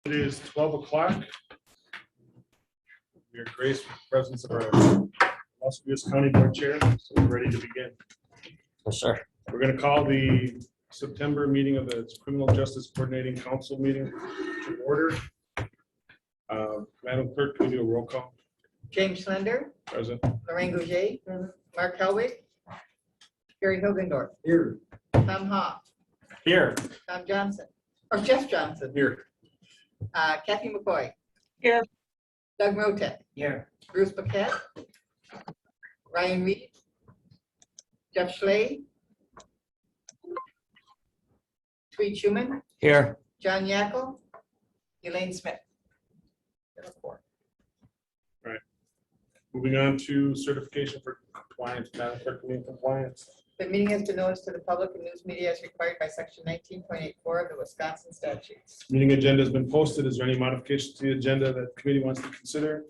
It is 12 o'clock. We are graced with the presence of our Las Vegas County Board Chair, so we're ready to begin. Yes, sir. We're going to call the September meeting of the Criminal Justice Coordinating Council meeting to order. Madam Clerk, can you do a roll call? James Slender, Present. Lorraine Gouget, Mark Helwig, Gary Hilgendorf, Here. Tom Haw, Here. Tom Johnson, or Jeff Johnson, Here. Kathy McCoy. Here. Doug Rotek, Here. Bruce Paquette, Ryan Reed, Jeff Schley, Tweed Schuman, Here. John Yackel, Elaine Smith. Moving on to certification for compliance. Madam Clerk, can you compliance? The meeting has been noticed to the public and news media as required by section 19.84 of the Wisconsin statutes. Meeting agenda has been posted. Is there any modification to the agenda that the committee wants to consider?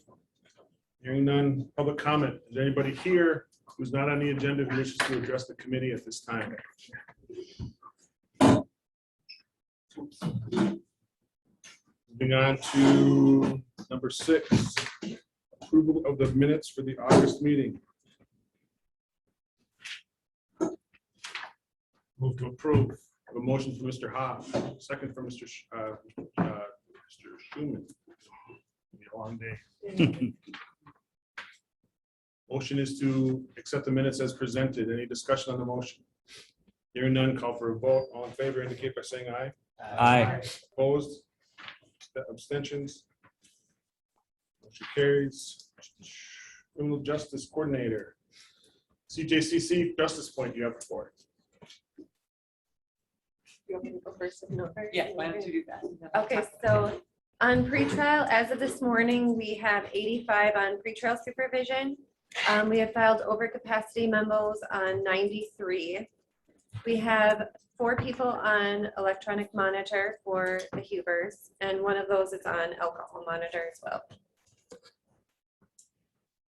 Hearing none. Public comment. Is there anybody here who's not on the agenda who wishes to address the committee at this time? Moving on to number 6, approval of the minutes for the August meeting. Move to approve. A motion for Mr. Hoff, second for Mr. Schuman. Be a long day. Motion is to accept the minutes as presented. Any discussion on the motion? Hearing none, call for a vote. All in favor indicate by saying aye. Aye. Opposed? Abstentions? Motion carries. Criminal Justice Coordinator. CJCC Justice Point, you have the floor. You want me to go first? Yeah, why don't you do that? Okay, so on pretrial, as of this morning, we have 85 on pretrial supervision. We have filed overcapacity memos on 93. We have 4 people on electronic monitor for the Hubers, and one of those is on alcohol monitor as well.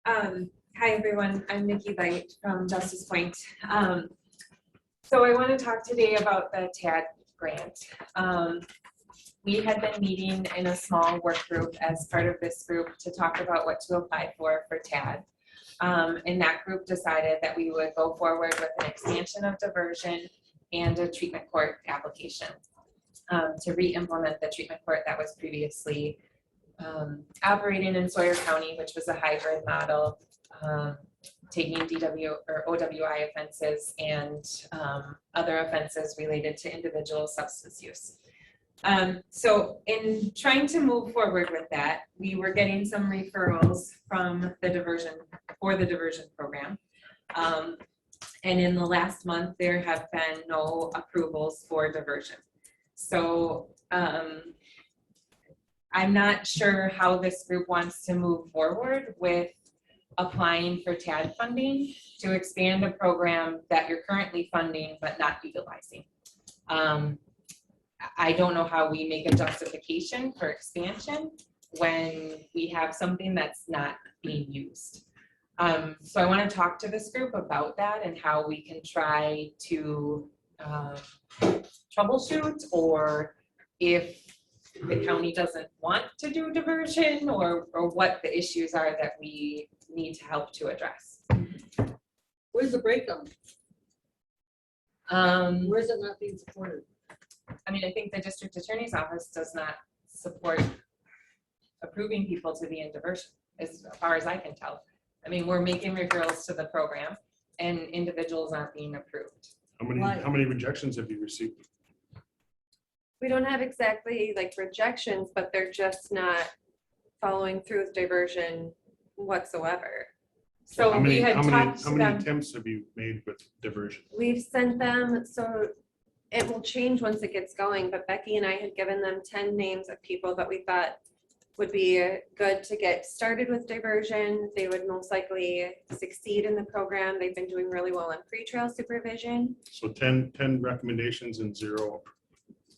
Hi, everyone. I'm Nikki Light from Justice Point. So I want to talk today about the TAD grant. We had been meeting in a small work group as part of this group to talk about what to apply for TAD. And that group decided that we would go forward with an expansion of diversion and a treatment court application to re-implement the treatment court that was previously operating in Sawyer County, which was a hybrid model, taking DW or OWI offenses and other offenses related to individual substance use. So in trying to move forward with that, we were getting some referrals from the diversion program. And in the last month, there have been no approvals for diversion. So I'm not sure how this group wants to move forward with applying for TAD funding to expand a program that you're currently funding but not utilizing. I don't know how we make a justification for expansion when we have something that's not being used. So I want to talk to this group about that and how we can try to troubleshoot, or if the county doesn't want to do diversion, or what the issues are that we need to help to address. Where's the breakdown? Where's it not being supported? I mean, I think the district attorney's office does not support approving people to be in diversion, as far as I can tell. I mean, we're making referrals to the program and individuals aren't being approved. How many rejections have you received? We don't have exactly like rejections, but they're just not following through with diversion whatsoever. So How we many, had how talked to many them. attempts have you made with diversion? We've sent them, so it will change once it gets going, but Becky and I had given them 10 names of people that we thought would be good to get started with diversion. They would most likely succeed in the program. They've been doing really well in pretrial supervision. So 10 recommendations and zero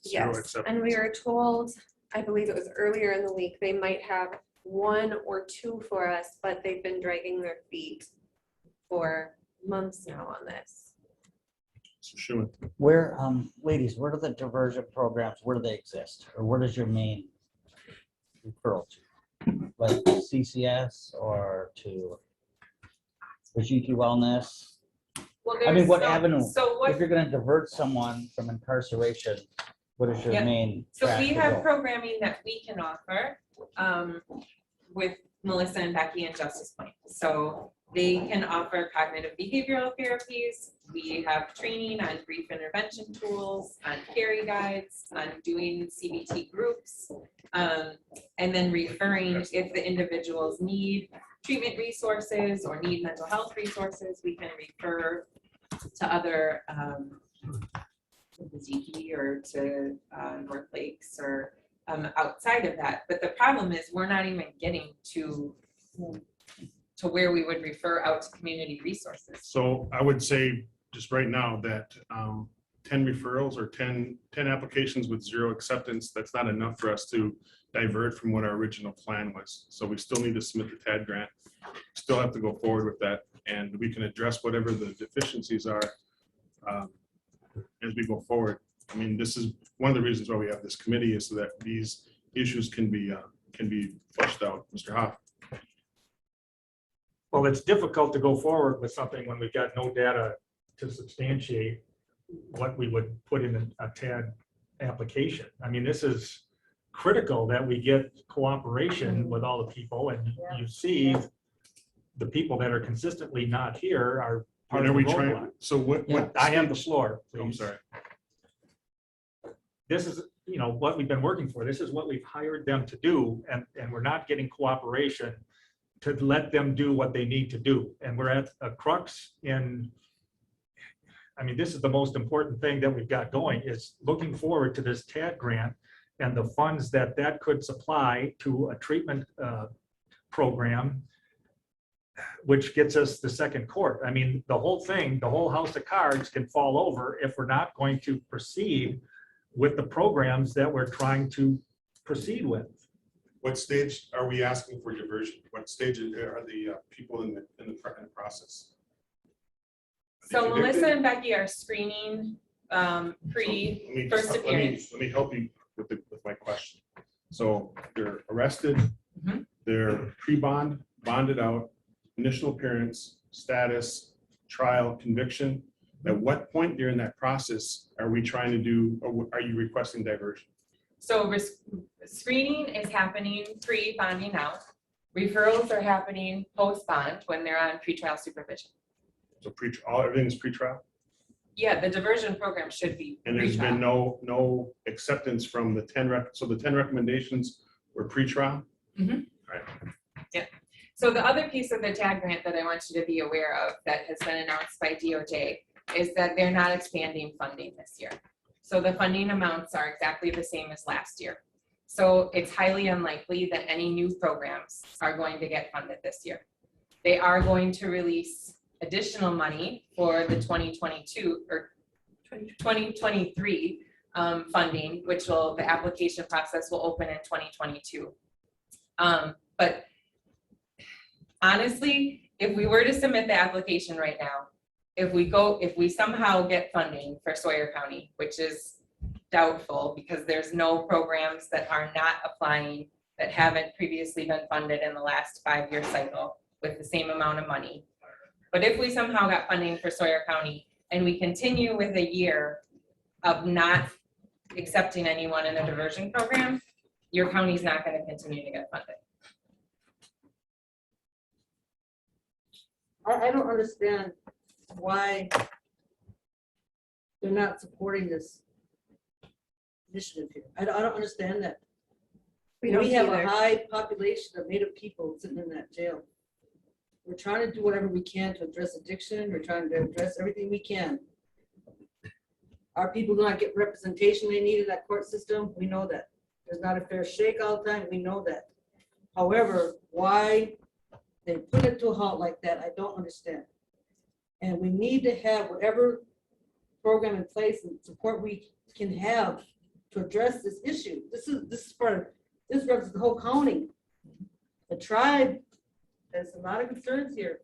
Yes, acceptance. and we were told, I believe it was earlier in the week, they might have 1 or 2 for us, but they've been dragging their feet for months now on this. So Schuman. Where, ladies, where do the diversion programs, where do they exist? Or where does your main referral to? Like CCS or to Vajiki Wellness? Well, I mean, there's what some- avenue? So If what, you're gonna divert someone from incarceration, what is your Yeah. main so track we to have go? programming that we can offer with Melissa and Becky and Justice Point. So they can offer cognitive behavioral therapies. We have training on grief intervention tools, on carry guides, on doing CBT groups, and then referring if the individuals need treatment resources or need mental health resources, we can refer to other Ziki or to North Lakes or outside of that. But the problem is we're not even getting to where we would refer out to community resources. So I would say just right now that 10 referrals or 10 applications with 0 acceptance, that's not enough for us to divert from what our original plan was. So we still need to submit the TAD grant, still have to go forward with that, and we can address whatever the deficiencies are as we go forward. I mean, this is one of the reasons why we have this committee, is so that these issues can be flushed out. Mr. Hoff. Well, it's difficult to go forward with something when we've got no data to substantiate what we would put in a TAD application. I mean, this is critical that we get cooperation with all the people, and you see the people that are consistently not here are part When of are the we trying? roadblock. So what? I have the stage- floor, I'm please. sorry. This is, what we've been working for. This is what we've hired them to do, and we're not getting cooperation to let them do what they need to do. And we're at a crux in, I mean, this is the most important thing that we've got going, is looking forward to this TAD grant and the funds that could supply to a treatment program, which gets us the second court. I mean, the whole thing, the whole house of cards can fall over if we're not going to proceed with the programs that we're trying to proceed with. What stage are we asking for diversion? What stage are the people in the process? Are they So Melissa convicted? and Becky are screening pre first appearance. Let me help you with my question. So they're arrested, Mhm. they're pre-bond, bonded out, initial appearance, status, trial, conviction. At what point during that process are we trying to do, or are you requesting diversion? So screening is happening pre-bonding out. Referrals are happening post-bond when they're on pretrial supervision. So everything's pre-trial? Yeah, the diversion program should be And there's been pretrial. no acceptance from the 10 so the 10 recommendations were pre-trial? So the other piece of the TAG grant that I want you to be aware of that has been announced by DOJ is that they're not expanding funding this year. So the funding amounts are exactly the same as last year. So it's highly unlikely that any new programs are going to get funded this year. They are going to release additional money for the 2022 or 2023 funding, which the application process will open in 2022. But honestly, if we were to submit the application right now, if we somehow get funding for Sawyer County, which is doubtful because there's no programs that are not applying that haven't previously been funded in the last 5-year cycle with the same amount of money. But if we somehow got funding for Sawyer County and we continue with a year of not accepting anyone in a diversion program, your county's not going to continue to get funded. I don't understand why they're not supporting this initiative here. I don't understand that. We don't have either. a high population of Native people sitting in that jail. We're trying to do whatever we can to address addiction. We're trying to address everything we can. Our people do not get representation they need in that court system. We know that. There's not a fair shake all the time. We know that. However, why they put it to a halt like that, I don't understand. And we need to have whatever program in place and support we can have to address this issue. This represents the whole county. The tribe has a lot of concerns here.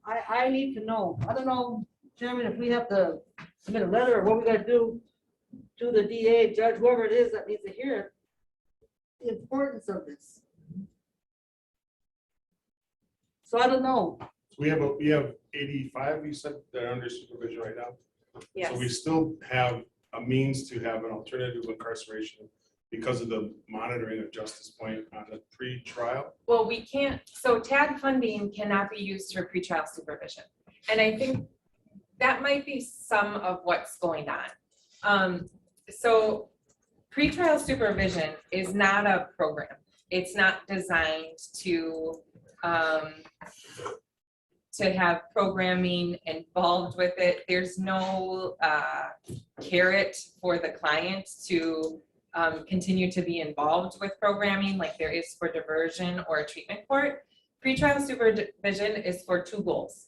I need to know. I don't know, Chairman, if we have to submit a letter or what we gotta do. to the DA, judge, whoever it is that needs to hear it, the importance of this. So I don't know. We have 85, you said, that are under supervision right now. So we Yes, still have a means to have an alternative incarceration because of the monitoring of Justice Point on the pre-trial. well, we can't, so TAD funding cannot be used for pretrial supervision. And I think that might be some of what's going on. So pretrial supervision is not a program. It's not designed to have programming involved with it. There's no carrot for the client to continue to be involved with programming like there is for diversion or a treatment court. Pretrial supervision is for two goals: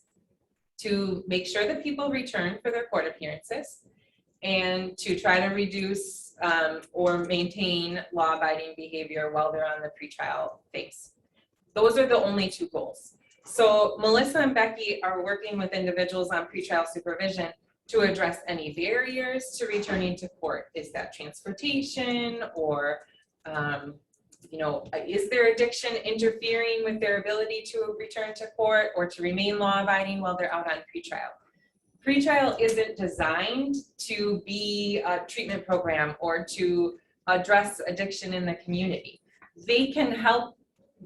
to make sure that people return for their court appearances and to try to reduce or maintain law-abiding behavior while they're on the pretrial phase. Those are the only two goals. So Melissa and Becky are working with individuals on pretrial supervision to address any barriers to returning to court. Is that transportation or, is their addiction interfering with their ability to return to court or to remain law-abiding while they're out on pretrial? Pretrial isn't designed to be a treatment program or to address addiction in the community. They can help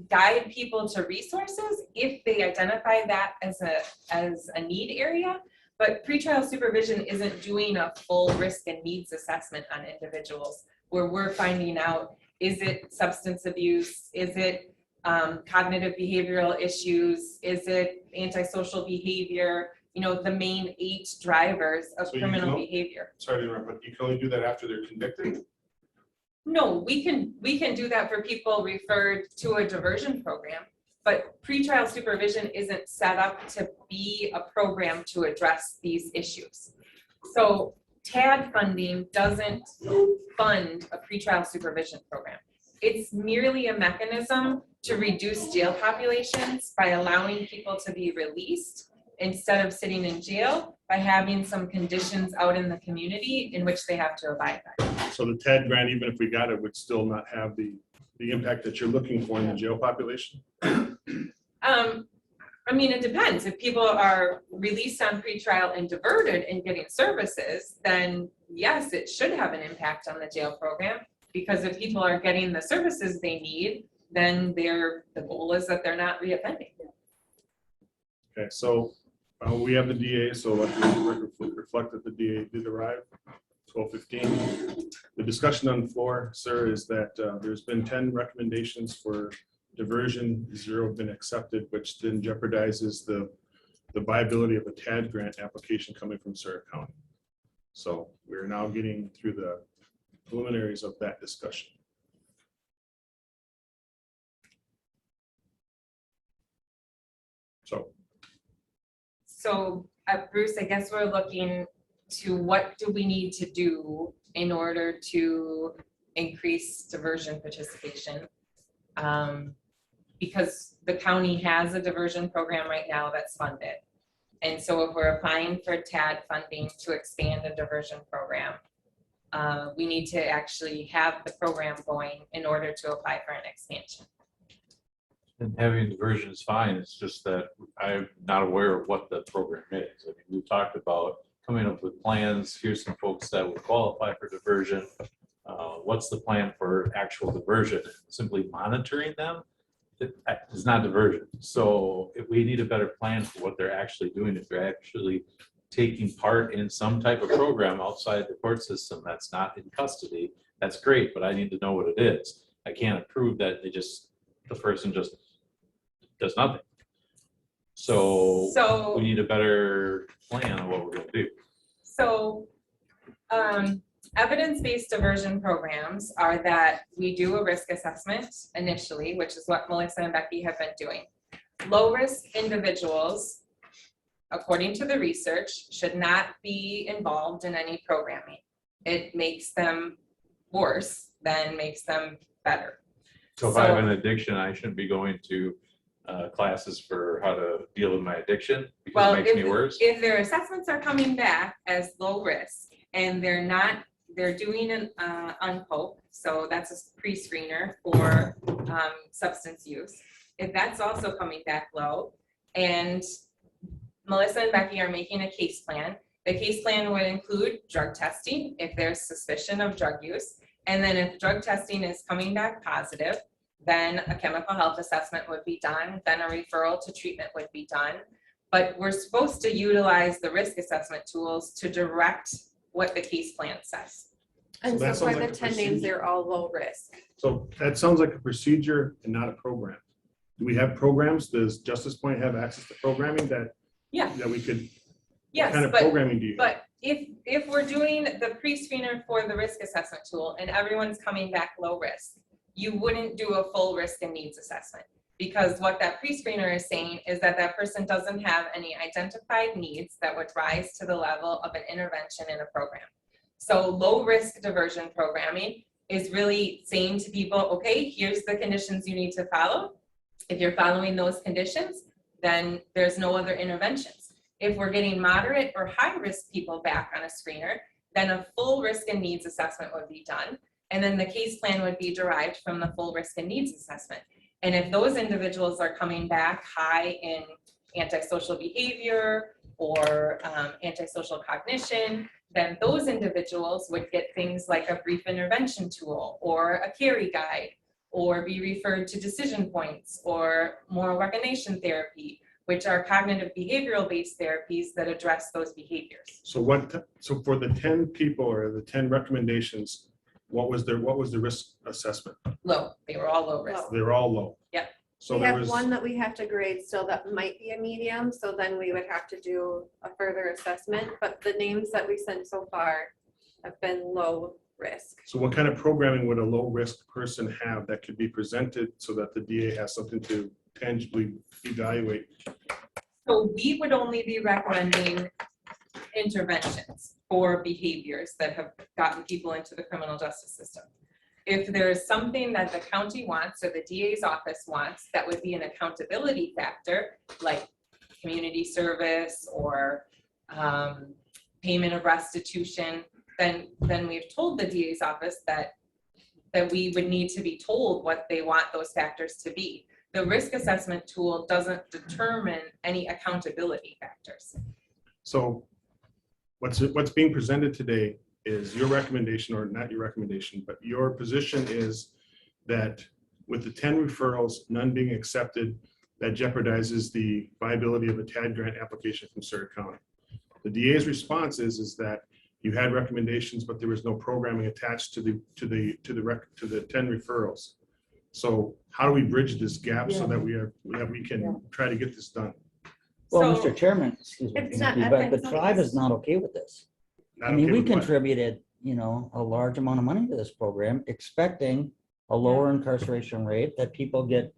guide people to resources if they identify that as a need area, but pretrial supervision isn't doing a full risk and needs assessment on individuals where we're finding out, is it substance abuse, is it cognitive behavioral issues, is it antisocial behavior, the main 8 drivers of So you criminal don't- behavior. Sorry to interrupt, but you can only do that after they're convicted? No, we can do that for people referred to a diversion program, but pretrial supervision isn't set up to be a program to address these issues. So TAD funding doesn't fund a pretrial supervision program. It's merely a mechanism to reduce jail populations by allowing people to be released instead of sitting in jail by having some conditions out in the community in which they have to abide by. So the TED grant, even if we got it, would still not have the impact that you're looking for in the jail population? It depends. If people are released on pretrial and diverted and getting services, then yes, it should have an impact on the jail program, because if people are getting the services they need, then the goal is that they're not reoffending. Okay, so we have the DA, so let the record reflect that the DA did arrive, 12:15. The discussion on the floor, sir, is that there's been 10 recommendations for diversion, 0 have been accepted, which then jeopardizes the viability of a TAD grant application coming from Surrey County. So we're now getting through the preliminaries of that discussion. So Bruce, I guess we're looking to what do we need to do in order to increase diversion participation? Because the county has a diversion program right now that's funded. And so if we're applying for TAD funding to expand a diversion program, we need to actually have the program going in order to apply for an expansion. And having diversion is fine. It's just that I'm not aware of what the program is. I mean, we've talked about coming up with plans. Here's some folks that would qualify for diversion. What's the plan for actual diversion? Simply monitoring them is not diversion. So if we need a better plan for what they're actually doing, if they're actually taking part in some type of program outside the court system that's not in custody, that's great, but I need to know what it is. I can't approve that the person just does nothing. So we need a better plan on what we're gonna do. So evidence-based diversion programs are that we do a risk assessment initially, which is what Melissa and Becky have been doing. Low-risk individuals, according to the research, should not be involved in any programming. It makes them worse than makes them better. So if I have an addiction, I shouldn't be going to classes for how to deal with my addiction because it makes me worse? If their assessments are coming back as low risk and they're not they're doing an unpope, so that's a pre-screener for substance use. If that's also coming back low, and Melissa and Becky are making a case plan, the case plan would include drug testing if there's suspicion of drug use. And then if drug testing is coming back positive, then a chemical health assessment would be done, then a referral to treatment would be done. But we're supposed to utilize the risk assessment tools to direct what the case plan says. And that so for sounds the like a 10 names, procedure. they're all low risk. So that sounds like a procedure and not a program. Do we have programs? Does Justice Point have access to programming that Yeah, we could, what yes, kind of but programming do you have? But if we're doing the pre-screener for the risk assessment tool and everyone's coming back low risk, you wouldn't do a full risk and needs assessment. Because what that pre-screener is saying is that that person doesn't have any identified needs that would rise to the level of an intervention in a program. So low risk diversion programming is really saying to people, okay, here's the conditions you need to follow. If you're following those conditions, then there's no other interventions. If we're getting moderate or high risk people back on a screener, then a full risk and needs assessment would be done. And then the case plan would be derived from the full risk and needs assessment. And if those individuals are coming back high in antisocial behavior or antisocial cognition, then those individuals would get things like a brief intervention tool or a carry guide, or be referred to decision points or moral recognition therapy, which are cognitive behavioral based therapies that address those behaviors. So so for the 10 people or the 10 recommendations, what was the risk assessment? Low, they were all low risk. They were all low. Yep. So We there have was, one that we have to grade still that might be a medium, so then we would have to do a further assessment, but the names that we sent so far have been low risk. so what kind of programming would a low risk person have that could be presented so that the DA has something to tangibly evaluate? So we would only be recommending interventions for behaviors that have gotten people into the criminal justice system. If there's something that the county wants or the DA's office wants, that would be an accountability factor, like community service or payment of restitution, then we've told the DA's office that we would need to be told what they want those factors to be. The risk assessment tool doesn't determine any accountability factors. So what's being presented today is your recommendation, or not your recommendation, but your position is that with the 10 referrals, none being accepted, that jeopardizes the viability of a TAD grant application from Surrey County. The DA's response is that you had recommendations, but there was no programming attached to the 10 referrals. So how do we bridge this gap so that we can try to get this done? Well, So- Mr. Chairman, excuse me, It's not but the ethics. tribe is not okay with this. Not I mean, okay we with what? contributed, a large amount of money to this program, expecting a lower incarceration rate, that people get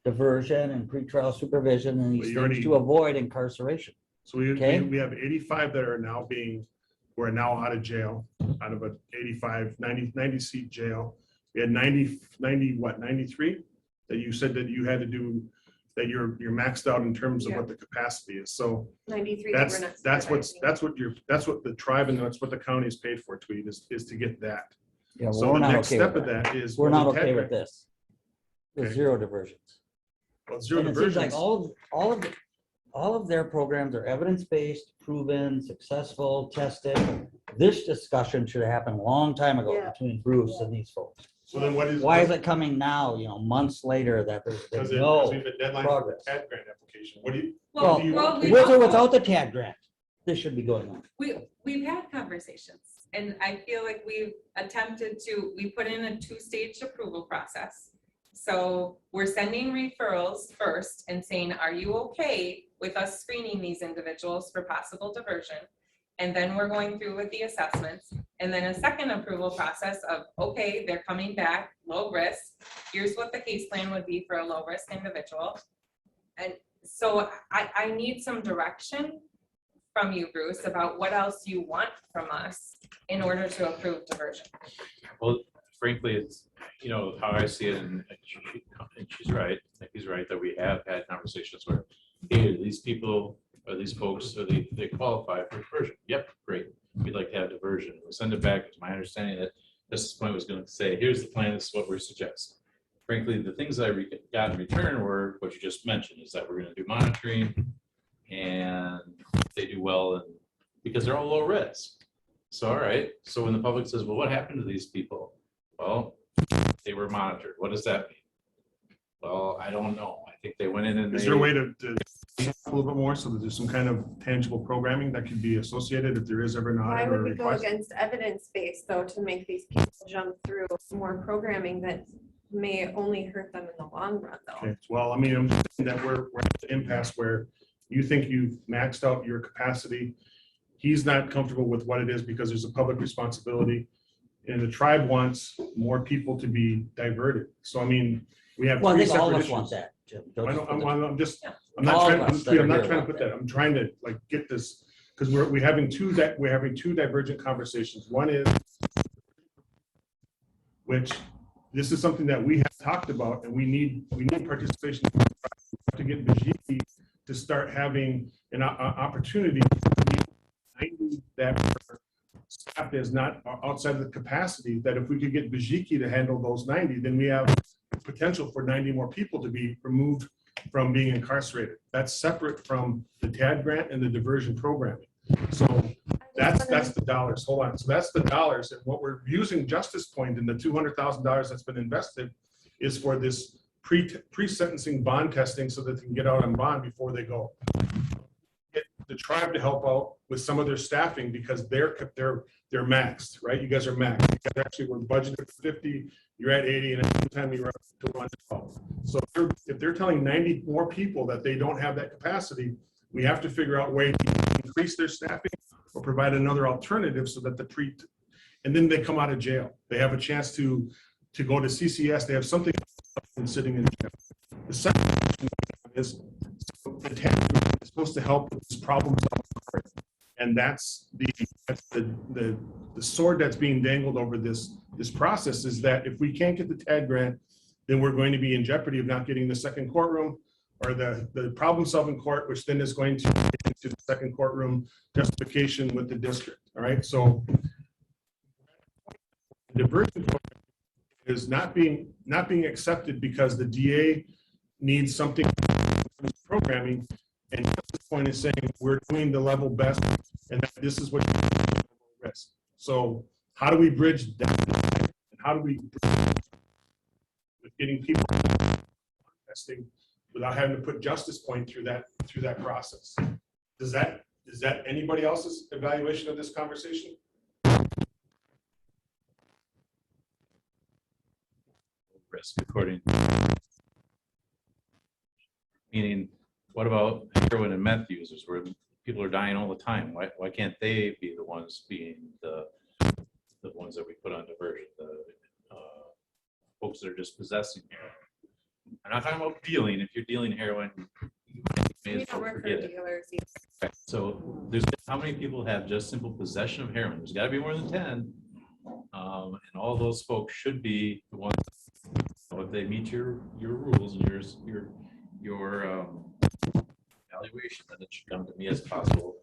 diversion and pretrial supervision and But these you already- things to avoid incarceration. So we Okay. we have 85 that are now who are now out of jail, out of a 90 seat jail. We had 93 that you said that you had to do, that you're maxed out in terms of what the capacity is. So 93 that were not supervising. that's what the tribe and that's what the county is paid for, Tweed, is to get that. Yeah, well, So we're the not next okay step with of that. that is. We're well, not the okay TAD with grant- this. There's Okay. zero diversions. well, zero And it seems like diversions. all of their programs are evidence-based, proven, successful, tested. This discussion should have happened a long time ago Yeah. between Bruce and these folks. So then what is? Why is it coming now, months later that there's Because been we no have a deadline for the progress? TAD grant application. What do you? Well, do you- we with or also- without the TAD grant, this should be going on. We've had conversations, and I feel like we put in a 2-stage approval process. So we're sending referrals first and saying, are you okay with us screening these individuals for possible diversion? And then we're going through with the assessments, and then a second approval process of, okay, they're coming back, low risk. Here's what the case plan would be for a low risk individual. And so I need some direction from you, Bruce, about what else you want from us in order to approve diversion. Well, frankly, it's, how I see it, and she's right, Nikki's right, that we have had conversations where, hey, these people, or these folks, they qualify for diversion. Yep, great. we'd like to have diversion. We send it back. It's my understanding that Justice Point was going to say, here's the plan, this is what we're suggesting. Frankly, the things I got in return were what you just mentioned, is that we're going to do monitoring, and if they do well, and because they're all low risk. So, all right. So when the public says, well, what happened to these people? Well, they were monitored. What does that mean? Well, I don't know. I think they went in and Is there a way to a little bit more so that there's some kind of tangible programming that could be associated if there is ever an Why audit or would a we go request? against evidence-based though to make these people jump through more programming that may only hurt them in the long run though? Okay, well, I mean, I'm just saying that we're at the impasse where you think you've maxed out your capacity. He's not comfortable with what it is because there's a public responsibility. And the tribe wants more people to be diverted. So, I mean, we have Well, I three think all of separate us want issues. that, Jim. I don't, I'm just, Yeah. I'm not All trying, of I'm us that are not here trying to want put that. that, I'm trying to like get this, because we're having two divergent conversations. One is, which this is something that we have talked about, and we need participation to get Vijay to start having an opportunity that staff is not outside of the capacity, that if we could get Vijay to handle those 90, then we have potential for 90 more people to be removed from being incarcerated. That's separate from the TAD grant and the diversion programming. So that's the dollars. Hold on. So that's the dollars, and what we're using Justice Point and the $200,000 that's been invested is for this pre-sentencing bond testing so that they can get out on bond before they go. Get the tribe to help out with some of their staffing because they're maxed, right? You guys are maxed. You guys actually were budgeted for 50, you're at 80, and every time you're up to 112. So if they're telling 90 more people that they don't have that capacity, we have to figure out a way to increase their staffing or provide another alternative so that and then they come out of jail. They have a chance to go to CCS. They have something sitting in jail. The second question is, so the TAD group is supposed to help with this problem solving, and that's the sword that's being dangled over this process, is that if we can't get the TAD grant, then we're going to be in jeopardy of not getting the second courtroom or the problem solving court, which then is going to get into the second courtroom justification with the district. All right. So the diversion program is not being accepted because the DA needs something programming, and at this point is saying we're doing the level best, and that this is what risk. So how do we bridge that? And how do we with getting people testing without having to put Justice Point through that process? Is that anybody else's evaluation of this conversation? Risk according. Meaning, what about heroin and meth users where people are dying all the time? Why can't they be the ones being the ones that we put on diversion? The folks that are just possessing heroin. I'm not talking about dealing. If you're dealing heroin, you may We as don't well work for forget it. dealers either. So there's how many people have just simple possession of heroin? There's got to be more than 10, and all those folks should be the ones. If they meet your rules and your evaluation, then it should come to me as possible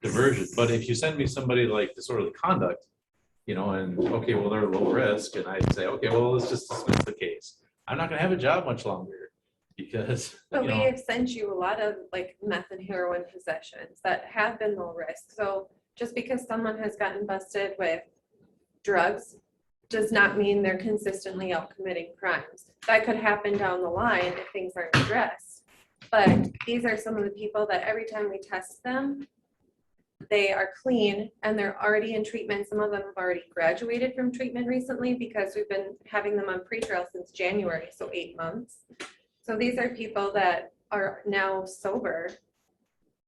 diversion. But if you send me somebody like disorderly conduct, and okay, well, they're low risk, and I say, okay, well, let's just dismiss the case. I'm not going to have a job much longer because. But we have sent you a lot of like meth and heroin possessions that have been low risk. So just because someone has gotten busted with drugs does not mean they're consistently out committing crimes. That could happen down the line if things aren't addressed. But these are some of the people that every time we test them, they are clean and they're already in treatment. Some of them have already graduated from treatment recently because we've been having them on pretrial since January, so 8 months. So these are people that are now sober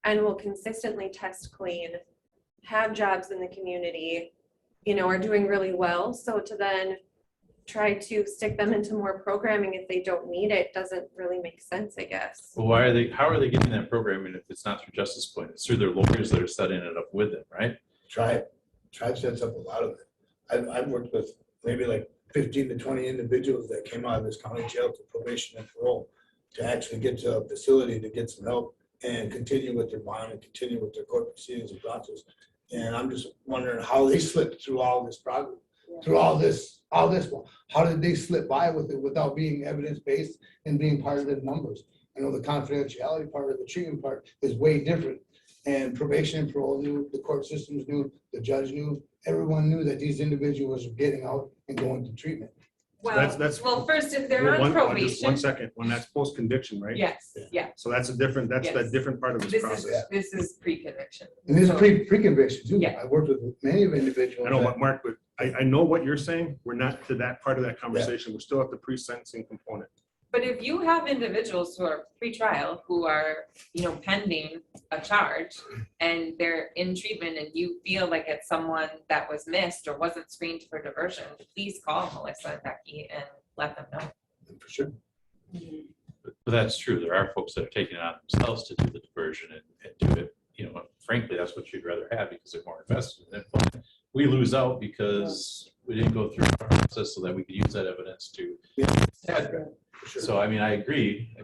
and will consistently test clean, have jobs in the community, are doing really well. So to then try to stick them into more programming if they don't need it doesn't really make sense, I guess. Well, how are they getting that programming if it's not through Justice Point? It's through their lawyers that are setting it up with them, right? Tribe sets up a lot of it. I've worked with maybe like 15 to 20 individuals that came out of this county jail to probation and parole to actually get to a facility to get some help and continue with their bond and continue with their court proceedings and process. And I'm just wondering how they slipped through all this progress, through all this. How did they slip by with it without being evidence-based and being part of the numbers? I know the confidentiality part of the treatment part is way different. And probation and parole knew, the court systems knew, the judge knew, everyone knew that these individuals were getting out and going to treatment. That's- Well, first, if they're Just on one probation, second, when that's post-conviction, right? yes, yeah, So that's a different, that's that Yes. different part of this process. this is pre-conviction. And this is So- pre-conviction too. Yeah. I worked with many of individuals. I know that- what Mark, but I know what you're saying. We're not to that part of that conversation. We're still at the pre-sentencing component. But if you have individuals who are pre-trial, who are, pending a charge, and they're in treatment, and you feel like it's someone that was missed or wasn't screened for diversion, please call Melissa and Becky and let them know. For sure. But that's true. There are folks that are taking it on themselves to do the diversion and do it. Frankly, that's what you'd rather have because they're more invested in it. But we lose out because we didn't go through the process so that we could use that evidence to. For sure. So, I agree.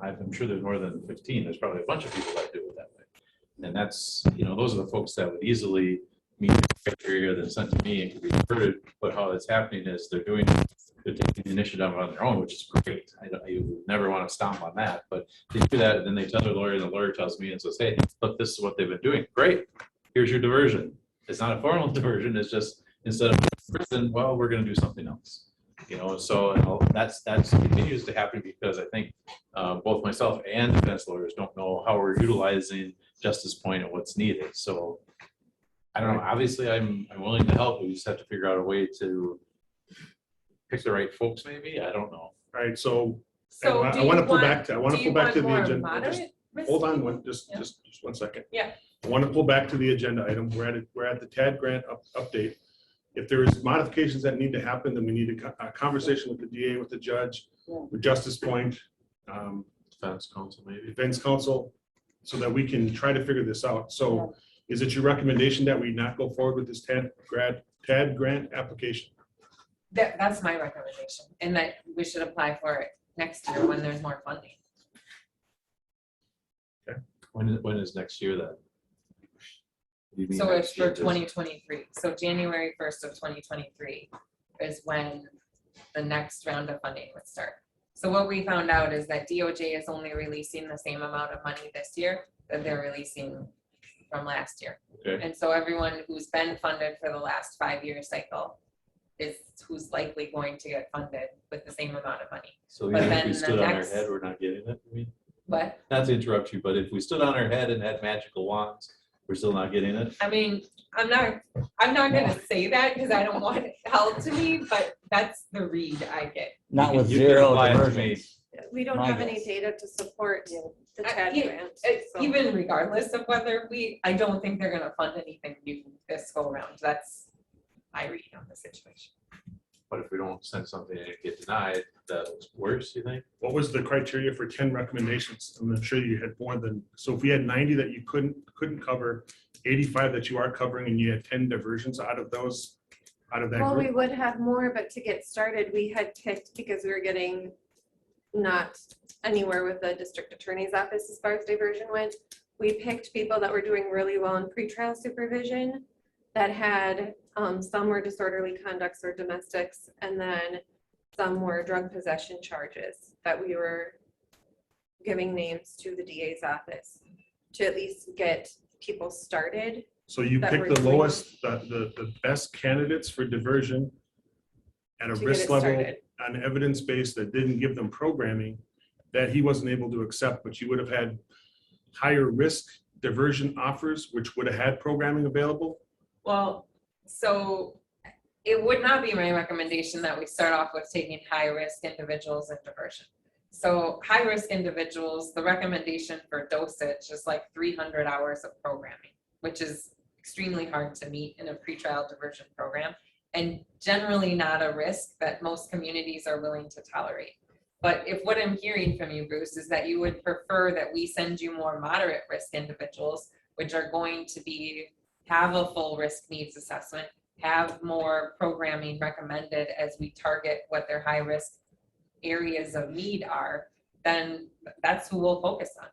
I'm sure there's more than 15. There's probably a bunch of people that do it that way. And that's, those are the folks that would easily meet the criteria that's sent to me and can be diverted. But how it's happening is they're taking the initiative on their own, which is great. You would never want to stomp on that, but they do that and then they tell their lawyer and the lawyer tells me and says, hey, look, this is what they've been doing. Great. Here's your diversion. It's not a formal diversion. It's just instead of prison, well, we're going to do something else. So that's continues to happen because I think both myself and defense lawyers don't know how we're utilizing Justice Point and what's needed. So I don't know. Obviously, I'm willing to help. We just have to figure out a way to pick the right folks. Maybe I don't know. All right, so So I do you want to pull want, back to, I want do to you pull back want to the more agenda. moderate risk Hold on, people? just 1 second. Yeah. I want to pull back to the agenda item. We're at the TAD grant update. If there is modifications that need to happen, then we need a conversation with the DA, with the judge, with Justice Point, Defense counsel, maybe. defense counsel, so that we can try to figure this out. So is it your recommendation that we not go forward with this TAD grant application? That's my recommendation, and that we should apply for it next year when there's more funding. When is next year then? You mean So next it's year, for just- 2023. So January 1st of 2023 is when the next round of funding would start. So what we found out is that DOJ is only releasing the same amount of money this year that they're releasing from last year. Okay. And so everyone who's been funded for the last 5-year cycle is who's likely going to get funded with the same amount of money. So But even if then we the stood on our next- head, we're not getting it. But Not to interrupt you, but if we stood on our head and had magical wands, we're still not getting it. I mean, I'm not gonna say that because I don't want it held to me, but that's the read I get. Not with You can zero apply it to diversions. We don't My have any guess. data to support the I- TAD you- grant. so- Even regardless of whether I don't think they're gonna fund anything new this go around. That's my read on the situation. But if we don't send something and it get denied, that looks worse, you think? What was the criteria for 10 recommendations? I'm sure you had more than, so if we had 90 that you couldn't cover, 85 that you are covering, and you had 10 diversions out of that Well, we group? would have more, but to get started, we had picked, because we were getting not anywhere with the district attorney's office as far as diversion went. We picked people that were doing really well in pretrial supervision that had, some were disorderly conducts or domestics, and then some were drug possession charges that we were giving names to the DA's office to at least get people started. So you that picked were the doing- lowest, the best candidates for diversion at a To get risk it level, started. on evidence base that didn't give them programming that he wasn't able to accept, but you would have had higher risk diversion offers, which would have had programming available. Well, so it would not be my recommendation that we start off with taking high-risk individuals in diversion. So high-risk individuals, the recommendation for dosage is like 300 hours of programming, which is extremely hard to meet in a pretrial diversion program, and generally not a risk that most communities are willing to tolerate. But if what I'm hearing from you, Bruce, is that you would prefer that we send you more moderate risk individuals, which are going to have a full risk needs assessment, have more programming recommended as we target what their high risk areas of need are, then that's who we'll focus on.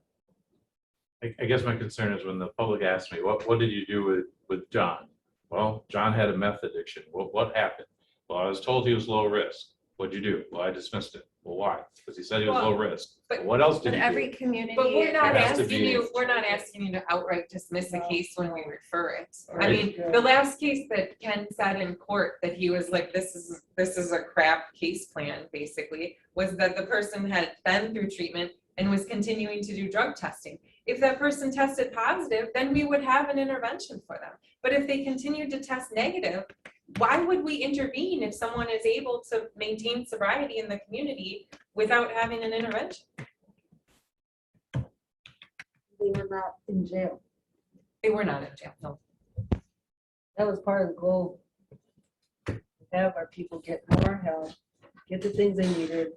I guess my concern is when the public asks me, what did you do with John? Well, John had a meth addiction. What happened? Well, I was told he was low risk. What'd you do? Well, I dismissed it. Well, why? Because he said he was low risk. but- What else did But he every do? community. But we're not It has to asking be- you, we're not asking you to outright dismiss a case when we refer it. I Right. mean, the last case that Ken said in court that he was like, this is a crap case plan, basically, was that the person had been through treatment and was continuing to do drug testing. If that person tested positive, then we would have an intervention for them. But if they continue to test negative, why would we intervene if someone is able to maintain sobriety in the community without having an intervention? They were not in jail. They were not in jail, no. That was part of the goal. Have our people get more help, get the things they needed,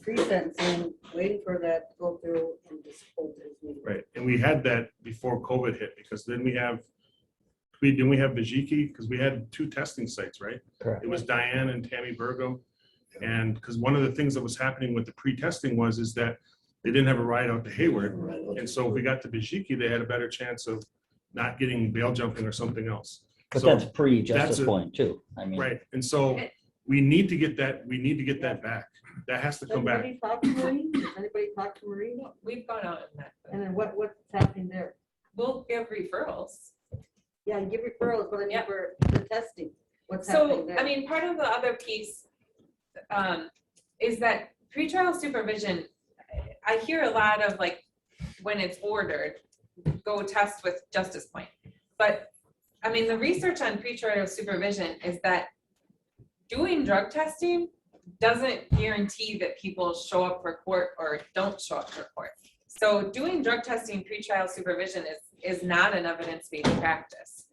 pre-sentencing, waiting for that to go through and dispose as needed. Right, and we had that before COVID hit, because then we have Bajiki, because we had 2 testing sites, right? Correct. It was Diane and Tammy Virgo. And because one of the things that was happening with the pre-testing is that they didn't have a ride out to Hayward. And so if we got to Bajiki, they had a better chance of not getting bail jumping or something else. But So that's pre-Justice that's a- Point too. I mean, Right, and so we need to get that back. That has to Does come back. anybody talk to Maureen? Does anybody talk to Maureen? We've gone out in that. And then what's happening there? We'll give referrals. Yeah, and give referrals, but I mean Yeah. for testing. What's happening So, there? I mean, part of the other piece is that pretrial supervision, I hear a lot of like, when it's ordered, go test with Justice Point. But, I mean, the research on pretrial supervision is that doing drug testing doesn't guarantee that people show up for court or don't show up for court. So doing drug testing pretrial supervision is not an evidence-based practice.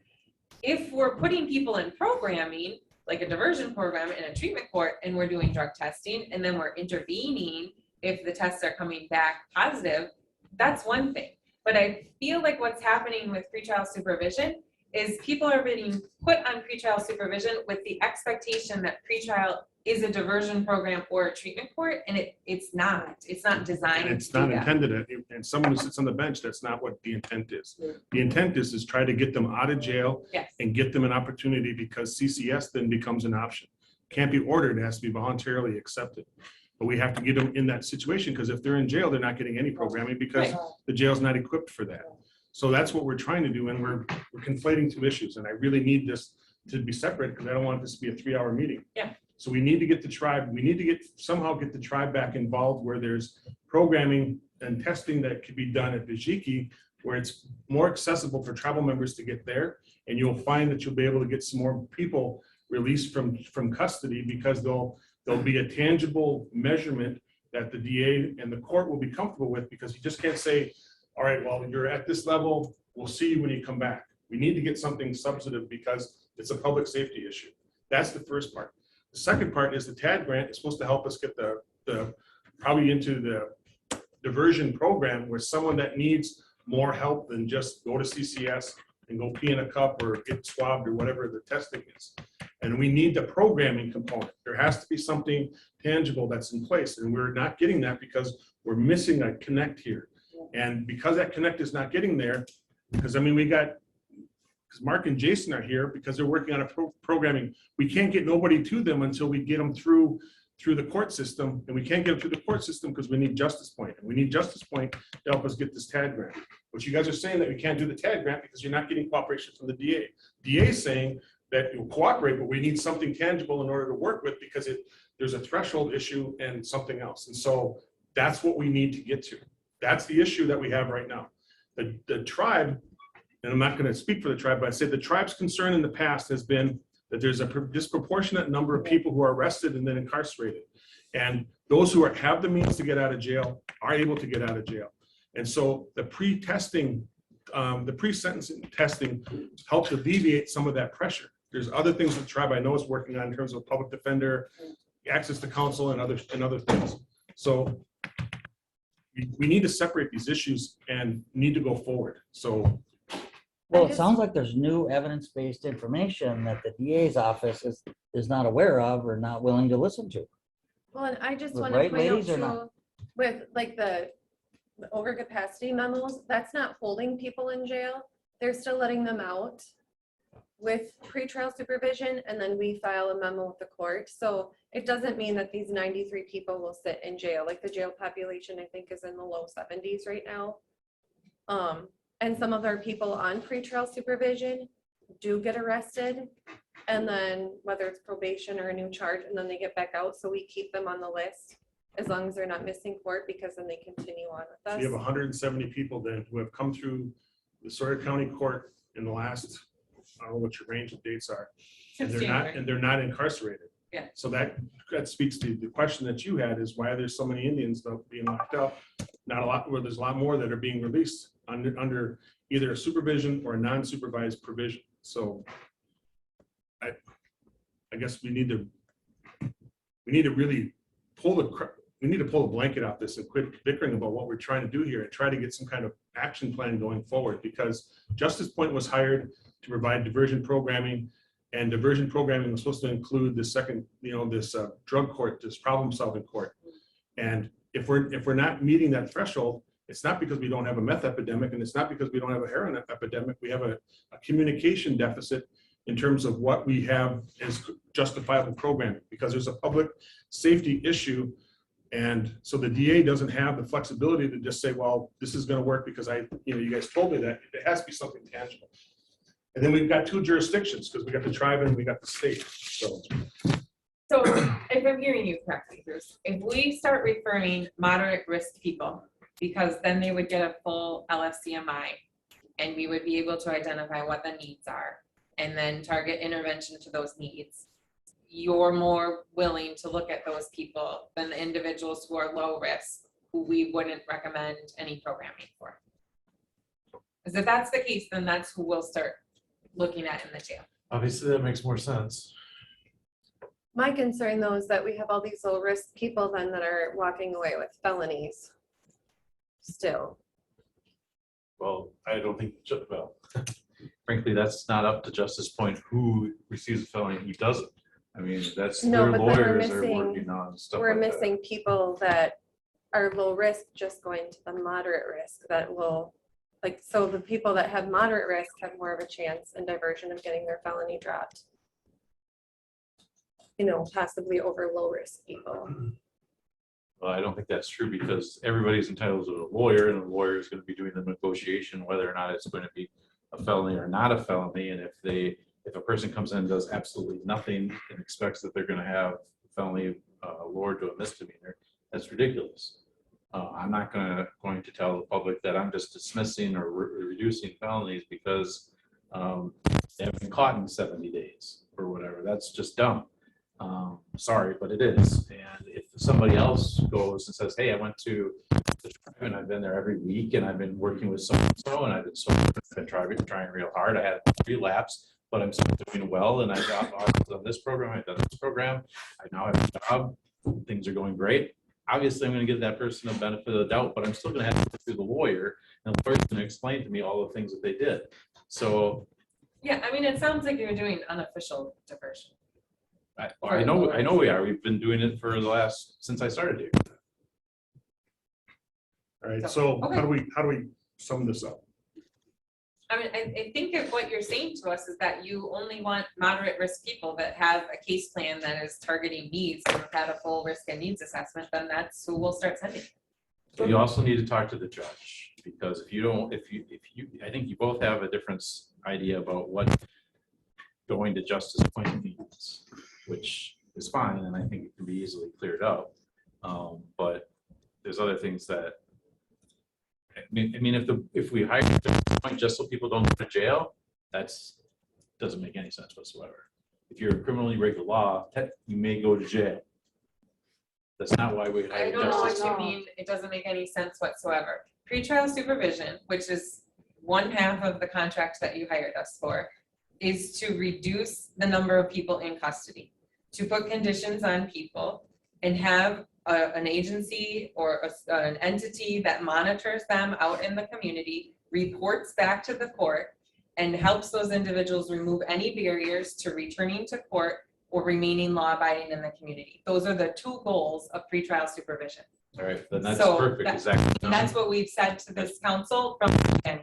If we're putting people in programming, like a diversion program in a treatment court, and we're doing drug testing, and then we're intervening if the tests are coming back positive, that's one thing. But I feel like what's happening with pretrial supervision is people are being put on pretrial supervision with the expectation that pretrial is a diversion program or a treatment court, and it's not designed And it's to do not that. intended, and someone who sits on the bench, that's not what the intent is. Yeah. The intent is try to get them out of jail Yes. and get them an opportunity, because CCS then becomes an option. Can't be ordered, it has to be voluntarily accepted. But we have to get them in that situation, because if they're in jail, they're not getting any programming because Right. the jail's not equipped for that. So that's what we're trying to do, and we're conflating 2 issues, and I really need this to be separate, because I don't want this to be a 3-hour meeting. Yeah. So we need to get the tribe, somehow get the tribe back involved where there's programming and testing that could be done at Bajiki, where it's more accessible for tribal members to get there. And you'll find that you'll be able to get some more people released from custody, because there'll be a tangible measurement that the DA and the court will be comfortable with, because you just can't say, all right, well, you're at this level, we'll see you when you come back. We need to get something substantive, because it's a public safety issue. That's the first part. The second part is the TAD grant is supposed to help us get the probably into the diversion program, where someone that needs more help than just go to CCS and go pee in a cup or get swabbed or whatever the testing is. And we need the programming component. There has to be something tangible that's in place, and we're not getting that because we're missing a connect here. And because that connect is not getting there, because I mean, because Mark and Jason are here because they're working on a programming. We can't get nobody to them until we get them through the court system, and we can't get them through the court system because we need Justice Point. And we need Justice Point to help us get this TAD grant. But you guys are saying that we can't do the TAD grant because you're not getting cooperation from the DA. DA is saying that you'll cooperate, but we need something tangible in order to work with, because there's a threshold issue and something else. And so that's what we need to get to. That's the issue that we have right now. The tribe, and I'm not going to speak for the tribe, but I said the tribe's concern in the past has been that there's a disproportionate number of people who are arrested and then incarcerated. And those who have the means to get out of jail are able to get out of jail. And so the pre-sentencing testing helps alleviate some of that pressure. There's other things the tribe I know is working on in terms of public defender, access to counsel, and other things. So we need to separate these issues and need to go forward. So well, it sounds like there's new evidence-based information that the DA's office is not aware of or not willing to listen to. Well, and I just With want to right point out ladies or not? too, with like the the overcapacity memos, that's not holding people in jail. They're still letting them out with pretrial supervision, and then we file a memo with the court. So it doesn't mean that these 93 people will sit in jail. Like the jail population, I think, is in the low 70s right now. And some of our people on pretrial supervision do get arrested, and then whether it's probation or a new charge, and then they get back out. So we keep them on the list as long as they're not missing court, because then they continue on with So us. you have 170 people then who have come through the Sawyer County Court in the last, I don't know what your range of dates are. And Since they're not, January. and they're not incarcerated. Yeah. So that speaks to the question that you had, is why are there so many Indians though being locked up? Not a lot, where there's a lot more that are being released under either a supervision or a non-supervised provision. So I guess we need to really pull the blanket off this and quit bickering about what we're trying to do here and try to get some kind of action plan going forward, because Justice Point was hired to provide diversion programming, and diversion programming was supposed to include the second, this drug court, this problem solving court. And if we're not meeting that threshold, it's not because we don't have a meth epidemic, and it's not because we don't have a heroin epidemic. We have a communication deficit in terms of what we have as justifiable programming, because there's a public safety issue. And so the DA doesn't have the flexibility to just say, well, this is going to work because you guys told me that. It has to be something tangible. And then we've got two jurisdictions, because we got the tribe and we got the state. So if I'm hearing you correctly, Bruce, if we start referring moderate risk people, because then they would get a full LFCMI, and we would be able to identify what the needs are and then target intervention to those needs, you're more willing to look at those people than the individuals who are low risk, who we wouldn't recommend any programming for. Because if that's the case, then that's who we'll start looking at in the jail. Obviously, that makes more sense. My concern though is that we have all these low risk people then that are walking away with felonies still. Well, I don't think, well, frankly, that's not up to Justice Point who receives a felony and who doesn't. I mean, that's No, their but then we're lawyers are missing- working on stuff We're like that. missing people that are low risk, just going to the moderate risk that will, so the people that have moderate risk have more of a chance in diversion of getting their felony dropped. Possibly over low risk people. Well, I don't think that's true, because everybody's entitled to a lawyer, and the lawyer is going to be doing the negotiation whether or not it's going to be a felony or not a felony. And if a person comes in and does absolutely nothing and expects that they're going to have a felony lowered to a misdemeanor, that's ridiculous. I'm not going to tell the public that I'm just dismissing or reducing felonies because they haven't been caught in 70 days or whatever. That's just dumb. Sorry, but it is. And if somebody else goes and says, hey, I went to the tribe and I've been there every week and I've been working with so-and-so and I've been trying real hard. I had a relapse, but I'm still doing well, and I got offers on this program, I've done this program, I now have a job, things are going great. Obviously, I'm going to give that person the benefit of the doubt, but I'm still going to have to go through the lawyer, and the lawyer's going to explain to me all the things that they did. So Yeah, I mean, it sounds like you're doing unofficial diversion. I know we are. We've been doing it for since I started here. all right, so Okay. how do we sum this up? I mean, I think that what you're saying to us is that you only want moderate risk people that have a case plan that is targeting needs and have had a full risk and needs assessment, then that's who we'll start sending. But you also need to talk to the judge, because if you, I think you both have a different idea about what going to Justice Point means, which is fine, and I think it can be easily cleared up. But there's other things that, I mean, if we hire Justice Point just so people don't go to jail, doesn't make any sense whatsoever. If you're criminally break the law, you may go to jail. That's not why we I hire don't know Justice. what you mean. It doesn't make any sense whatsoever. Pretrial supervision, which is one half of the contract that you hired us for, is to reduce the number of people in custody, to put conditions on people and have an agency or an entity that monitors them out in the community, reports back to the court, and helps those individuals remove any barriers to returning to court or remaining law-abiding in the community. Those are the two goals of pretrial supervision. All right, then that's So perfect, that- exactly. And that's what we've said to this council from, and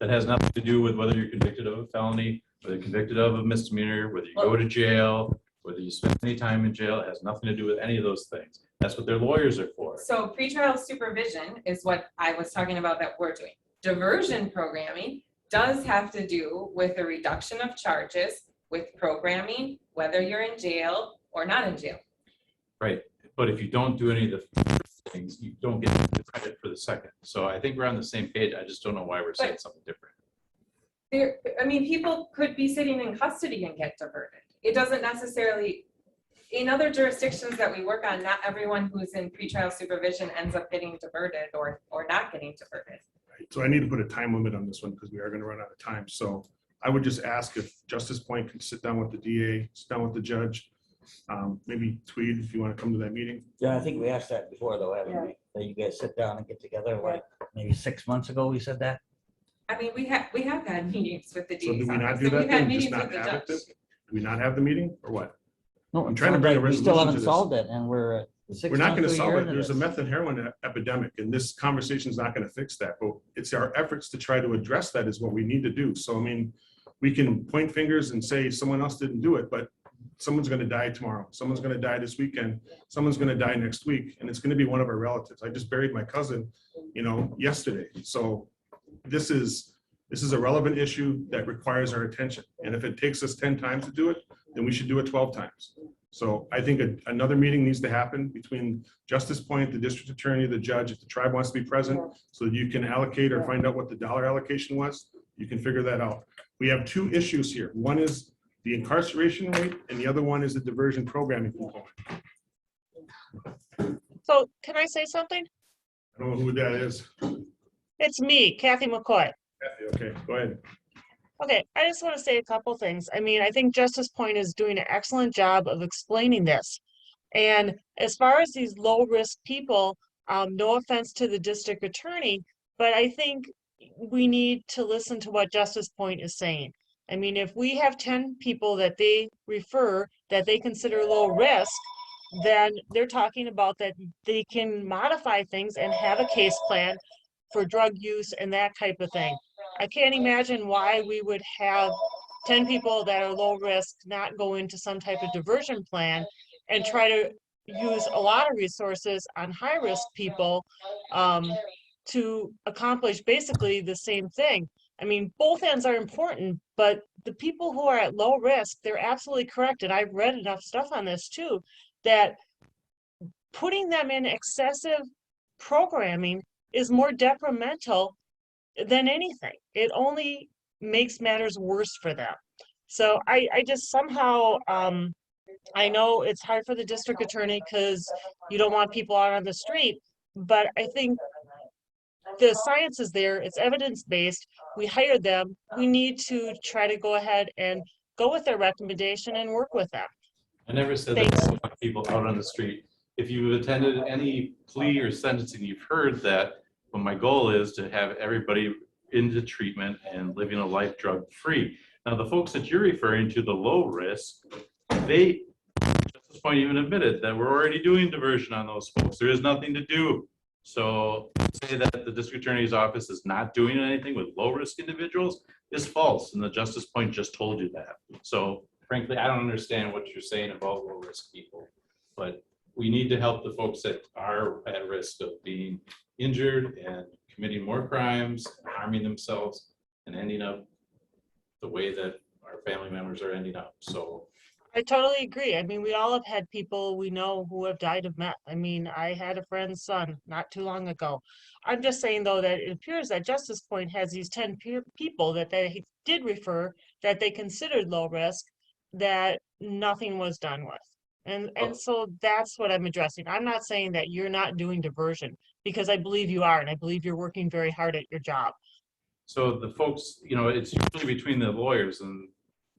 That has nothing to do with whether you're convicted of a felony, whether you're convicted of a misdemeanor, whether you go to jail, whether you spend any time in jail. It has nothing to do with any of those things. That's what their lawyers are for. so pretrial supervision is what I was talking about that we're doing. Diversion programming does have to do with a reduction of charges with programming, whether you're in jail or not in jail. Right, but if you don't do any of the first things, you don't get the credit for the second. So I think we're on the same page. I just don't know why we're saying something different. There, I mean, people could be sitting in custody and get diverted. It doesn't necessarily, in other jurisdictions that we work on, not everyone who's in pretrial supervision ends up getting diverted or not getting diverted. Right. So I need to put a time limit on this one because we are going to run out of time. So I would just ask if Justice Point can sit down with the DA, sit down with the judge, maybe Tweed, if you want to come to that meeting. Yeah, I think we asked that before though, haven't we? That you guys sit down and get together, what, maybe 6 months ago, we said that? I mean, we have had meetings with the So do DA's we not office, do and that we've had then? Just meetings not with the have it judge. then? Do we not have the meeting or what? No, I'm it trying to sounds bring a like we still resolution to haven't this. solved it and we're 6 We're not months going to to a solve year it. into There's a this. meth and heroin epidemic and this conversation is not going to fix that. But it's our efforts to try to address that is what we need to do. So, I mean, we can point fingers and say someone else didn't do it, but someone's going to die tomorrow. Someone's going to die this weekend. Someone's going to die next week. And it's going to be one of our relatives. I just buried my cousin, yesterday. So this is a relevant issue that requires our attention. And if it takes us 10 times to do it, then we should do it 12 times. So I think another meeting needs to happen between Justice Point, the district attorney, the judge, if the tribe wants to be present, so that you can allocate or find out what the dollar allocation was, you can figure that out. We have two issues here. One is the incarceration rate and the other one is the diversion programming component. So can I say something? I don't know who that is. It's me, Kathy McCoy. Kathy, okay, go ahead. Okay, I just want to say a couple things. I mean, I think Justice Point is doing an excellent job of explaining this. And as far as these low-risk people, no offense to the district attorney, but I think we need to listen to what Justice Point is saying. I mean, if we have 10 people that they refer that they consider low risk, then they're talking about that they can modify things and have a case plan for drug use and that type of thing. I can't imagine why we would have 10 people that are low risk not go into some type of diversion plan and try to use a lot of resources on high risk people to accomplish basically the same thing. I mean, both ends are important, but the people who are at low risk, they're absolutely correct. And I've read enough stuff on this too, that putting them in excessive programming is more detrimental than anything. It only makes matters worse for them. So I just somehow, I know it's hard for the district attorney because you don't want people out on the street, but I think the science is there, it's evidence-based, we hired them, we need to try to go ahead and go with their recommendation and work with them. I never said that we don't want people out on the street. If you've attended any plea or sentencing, you've heard that, but my goal is to have everybody into treatment and living a life drug-free. Now, the folks that you're referring to, the low risk, they, at this point, even admitted that we're already doing diversion on those folks. There is nothing to do. So say that the district attorney's office is not doing anything with low-risk individuals is false, and the Justice Point just told you that. So frankly, I don't understand what you're saying about low-risk people, but we need to help the folks that are at risk of being injured and committing more crimes, harming themselves, and ending up the way that our family members are ending up. So I totally agree. I mean, we all have had people we know who have died of meth. I mean, I had a friend's son not too long ago. I'm just saying, though, that it appears that Justice Point has these 10 people that they did refer that they considered low risk, that nothing was done with. And so that's what I'm addressing. I'm not saying that you're not doing diversion, because I believe you are, and I believe you're working very hard at your job. so the folks, it's usually between the lawyers, and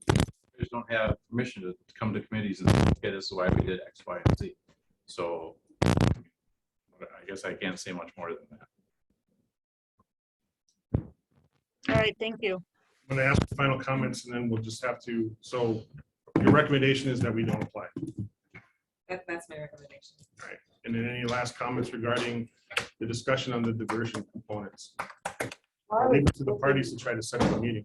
lawyers don't have permission to come to committees and say, okay, this is why we did X, Y, and Z. So I guess I can't say much more than that. All right, thank you. I'm going to ask for final comments and then we'll just have to, so your recommendation is that we don't apply. That's my recommendation. And then any last comments regarding the discussion on the diversion components? I'll leave it to the parties to try to set up a meeting.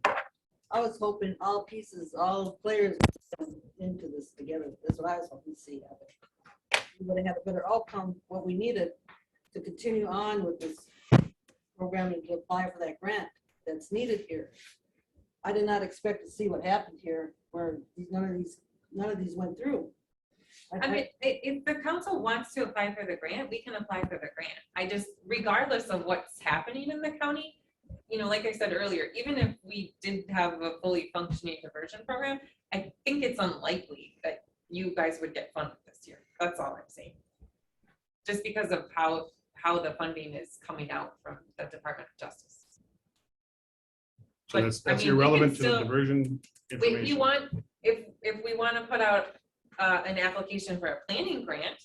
I was hoping all pieces, all players would come into this together. That's what I was hoping to see happen. We would have had a better outcome, what we needed to continue on with this program and to apply for that grant that's needed here. I did not expect to see what happened here where none of these went through. I mean, if the council wants to apply for the grant, we can apply for the grant. I just, regardless of what's happening in the county, you know, like I said earlier, even if we didn't have a fully functioning diversion program, I think it's unlikely that you guys would get funded this year. That's all I'm saying. Just because of how the funding is coming out from the Department of Justice. So But, that's I mean, we irrelevant can to the still- diversion If information. you want, if we want to put out an application for a planning grant,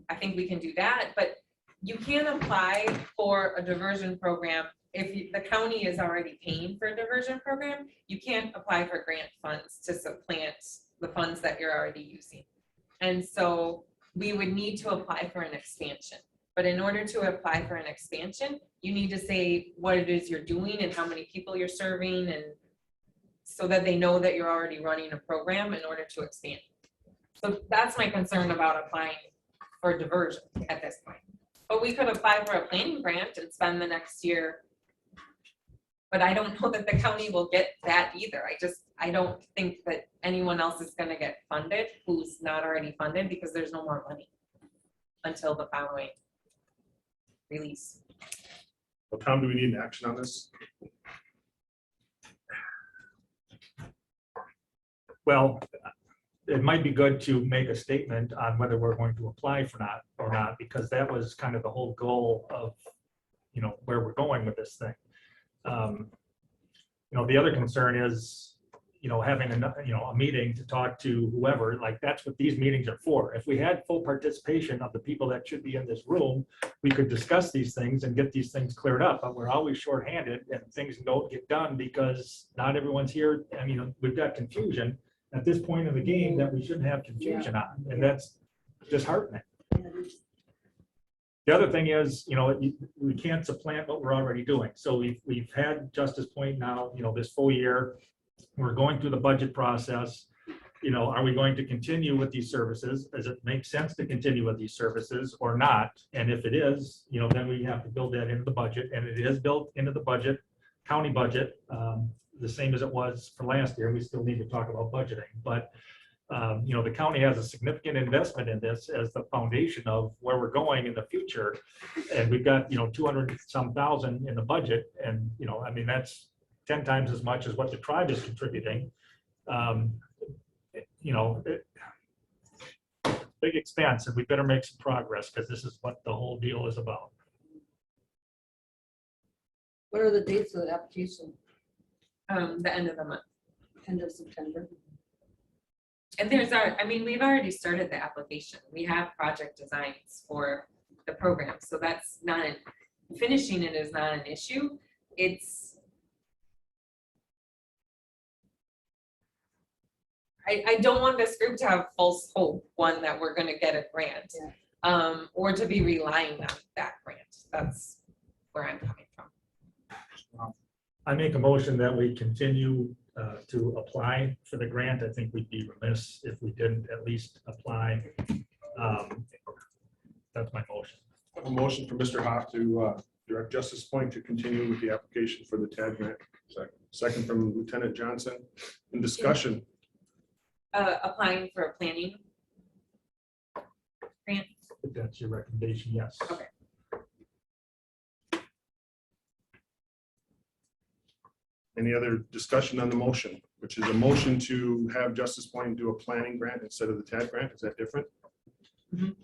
I think we can do that, but you can apply for a diversion program. If the county is already paying for a diversion program, you can't apply for grant funds to supplant the funds that you're already using. And so we would need to apply for an expansion. But in order to apply for an expansion, you need to say what it is you're doing and how many people you're serving, and so that they know that you're already running a program in order to expand. So that's my concern about applying for diversion at this point. But we could apply for a planning grant and spend the next year. But I don't know that the county will get that either. I don't think that anyone else is gonna get funded who's not already funded, because there's no more money until the following release. Well, Tom, do we need action on this? Well, it might be good to make a statement on whether we're going to apply for not or not, because that was kind of the whole goal of, you know, where we're going with this thing. You know, the other concern is, you know, having a meeting to talk to whoever, like that's what these meetings are for. If we had full participation of the people that should be in this room, we could discuss these things and get these things cleared up, but we're always shorthanded and things don't get done because not everyone's here. I mean, we've got confusion at this point in the game that we shouldn't have confusion on, and that's disheartening. The other thing is, you know, we can't supplant what we're already doing. So we've had Justice Point now, you know, this full year. We're going through the budget process. You know, are we going to continue with these services? Does it make sense to continue with these services or not? And if it is, you know, then we have to build that into the budget, and it is built into the budget, county budget, the same as it was for last year. We still need to talk about budgeting, but you know, the county has a significant investment in this as the foundation of where we're going in the future. And we've got, you know, 200-some thousand in the budget. And, you know, I mean, that's 10 times as much as what the tribe is contributing. You know, big expense, and we better make some progress because this is what the whole deal is about. What are the dates of the application? The end of the month. End of September. And I mean, we've already started the application. We have project designs for the program. So that's not, finishing it is not an issue. I don't want this group to have false hope, one, that we're gonna get a grant, or to be relying on that grant. That's where I'm coming from. I make a motion that we continue to apply for the grant. I think we'd be remiss if we didn't at least apply. That's my motion. A motion for Mr. Hoff to direct Justice Point to continue with the application for the TAD grant. Second from Lieutenant Johnson. In discussion. Applying for a planning grant. If that's your recommendation, yes. Okay. Any other discussion on the motion, which is a motion to have Justice Point do a planning grant instead of the TAD grant? Is that different? Mhm.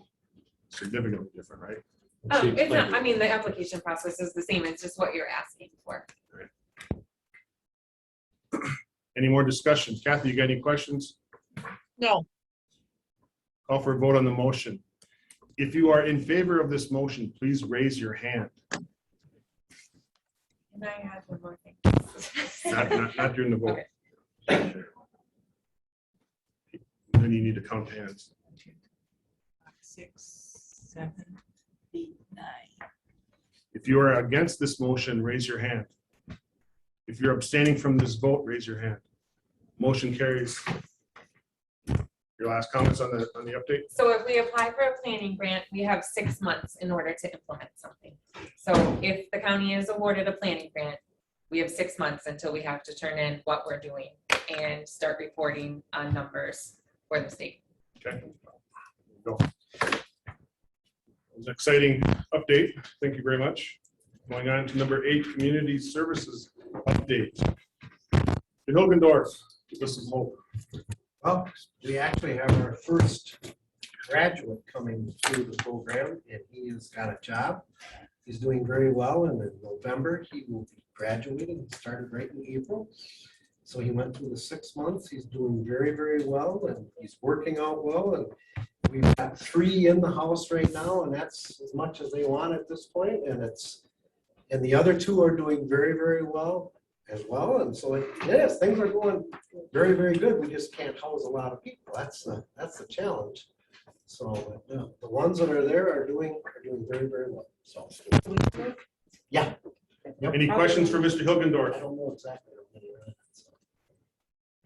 Significantly different, right? It's not, I mean, the application process is the same. It's just what you're asking for. Any more discussion? Kathy, you got any questions? No, Call for a vote on the motion. If you are in favor of this motion, please raise your hand. And I had one more thing. Not during the vote. Okay. Then you need to count hands. 6, 7, 8, 9. If you are against this motion, raise your hand. If you're abstaining from this vote, raise your hand. Motion carries. Your last comments on the update? So if we apply for a planning grant, we have 6 months in order to implement something. So if the county is awarded a planning grant, we have 6 months until we have to turn in what we're doing and start reporting on numbers for the state. Okay. Go. It was an exciting update. Thank you very much. Going on to number 8, community services update. Hilgendorf, give us some hope. Well, we actually have our first graduate coming through the program, and he has got a job. He's doing very well, and in November, he will be graduating. He started right in April. So he went through the 6 months. He's doing very, very well, and he's working out well. And we've got 3 in the house right now, and that's as much as they want at this point. And the other 2 are doing very, very well as well. And so, yes, things are going very, very good. We just can't house a lot of people. That's the challenge. So the ones that are there are doing very, very well. So, yeah. Yep. Any questions for Mr. I Hilgendorf? don't know exactly. how many are in it, so.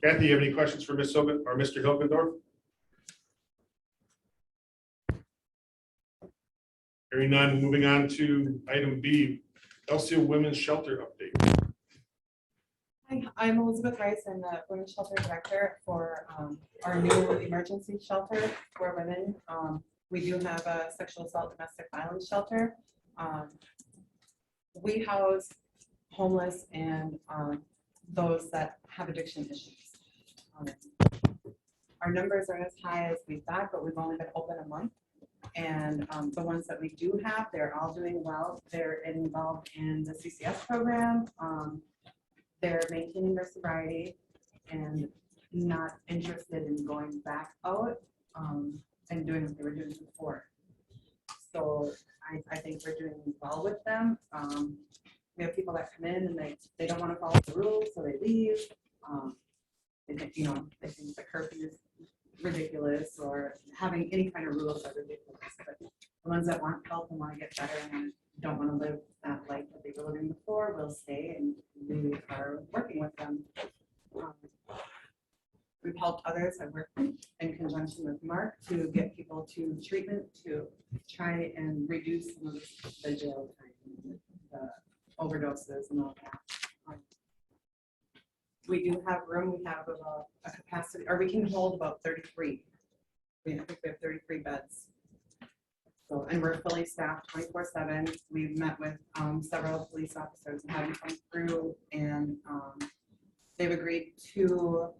Kathy, you have any questions for Ms. Hilgen or Mr. Hilgendorf? Hearing none, moving on to item B, LCO Women's Shelter update. Hi, I'm Elizabeth Rice. I'm the Women's Shelter Director for our new emergency shelter for women. We do have a sexual assault domestic violence shelter. We house homeless and those that have addiction issues. Our numbers are as high as we thought, but we've only been open a month. And the ones that we do have, they're all doing well. They're involved in the CCS program. They're maintaining their sobriety and not interested in going back out and doing what they were doing before. So I think we're doing well with them. We have people that come in and they don't want to follow the rules, so they leave. They think, they think the curfew is ridiculous, or having any kind of rules are ridiculous. But the ones that want help and want to get better and don't want to live that life that they were living before will stay, and we are working with them. We've helped others. I've worked in conjunction with Mark to get people to treatment to try and reduce some of the jail time, the overdoses and all that. We do have room. We have a capacity, or we can hold about 33. I think we have 33 beds. So, and we're fully staffed 24/7. We've met with several police officers and had them come through, and they've agreed to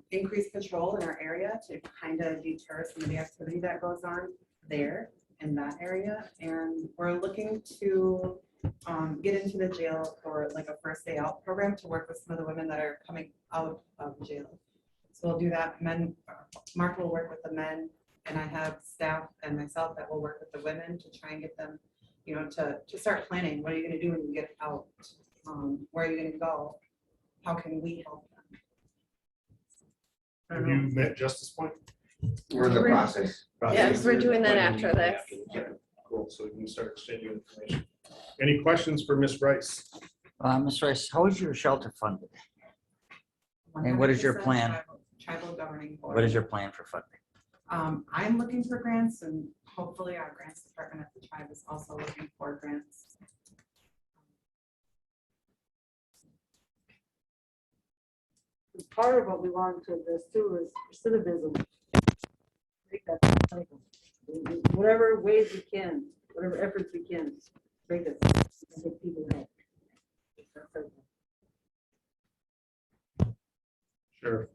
increase patrol in our area to kind of deter some of the activity that goes on there in that area. And we're looking to get into the jail for like a first day out program to work with some of the women that are coming out of jail. So we'll do that. Men, Mark will work with the men, and I have staff and myself that will work with the women to try and get them, to start planning. What are you going to do when you get out? Where are you going to go? How can we help them? Have you met Justice Point? We're in the process. Yes, we're doing that after this. Cool, so we can start exchanging information. Any questions for Ms. Rice? Ms. Rice, how is your shelter funded? And what is your 100% plan? Tribal governing board. What is your plan for funding? I'm looking for grants, and hopefully our grants department at the tribe is also looking for grants. Part of what we want to address too is recidivism. Break that cycle. Whatever ways we can, whatever efforts we can, break it. Make people help. Sure.